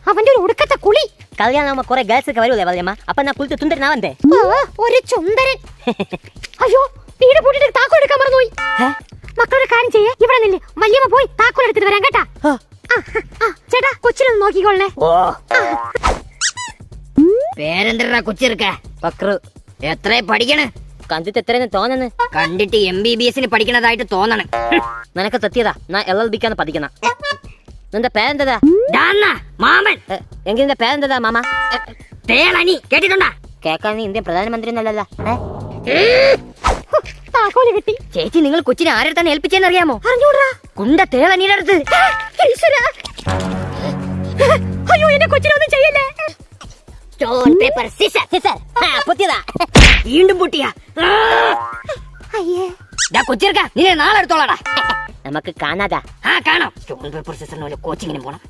അവന്റെ ഒരു ഒടുക്കത്തെ കുളി. കല്യാണം കുറെ ഗേൾസ് ഒക്കെ വരൂലേ വല്യമ്മ, അപ്പൊ ഞാൻ കുളിച്ച് തുണ്ടരനാവണ്ടേ? ഒരു ചുന്ദരൻ. അയ്യോ, വീട് പൂട്ടിട്ട് താക്കോൽ എടുക്കാൻ മറന്നുപോയി. മക്കളൊരു കാര്യം ചെയ്യേ, ഇവിടെ നില്ല്, വല്യമ്മ പോയി താക്കോൽ എടുത്തിട്ട് വരാം കേട്ടാ. ചേട്ടാ, കൊച്ചിനൊന്ന് നോക്കിക്കൊള്ളേ. പേരെന്തരാ കൊച്ചിർക്ക? പക്രു. എത്ര പഠിക്കണ്? കണ്ടിട്ട് എത്രയെന്ന് തോന്നുന്നു? കണ്ടിട്ട് MBBS പഠിക്കണതായിട്ട് തോന്നണം. നിനക്ക് തെറ്റിയതാ, ഞാൻ LLBക്കാണ് പഠിക്കുന്ന. നിന്റെ പേരെന്തതാ? മാമൻ. എങ്കിൽ നിന്റെ പേരെന്തതാ മാമ? തേളനി കേട്ടിട്ടുണ്ടാ? കേക്കാൻ നീ ഇന്ത്യൻ പ്രധാനമന്ത്രി എന്നല്ലല്ലോ. താക്കോല് കിട്ടി. ചേച്ചി, നിങ്ങൾ കൊച്ചിനെ ആരെ തന്നെ ഏൽപ്പിച്ചെന്ന് അറിയാമോ? അറിഞ്ഞൂടാ. കുണ്ട തേളനിയുടെ അടുത്ത്. അയ്യോ, എന്റെ കൊച്ചിനൊന്നും ചെയ്യല്ലേ. Stone paper scissor. പൊട്ടിയതാ. വീണ്ടും പൊട്ടിയാ. അയ്യേ, കൊച്ചിർക്ക, നിന്നെ നാളെ എടുത്തോളാടാ. നമുക്ക് കാണാതാ. കാണാം. സ്റ്റോൺ പേപ്പർ സിസറിന് കോച്ചിങ്ങിനും പോണം.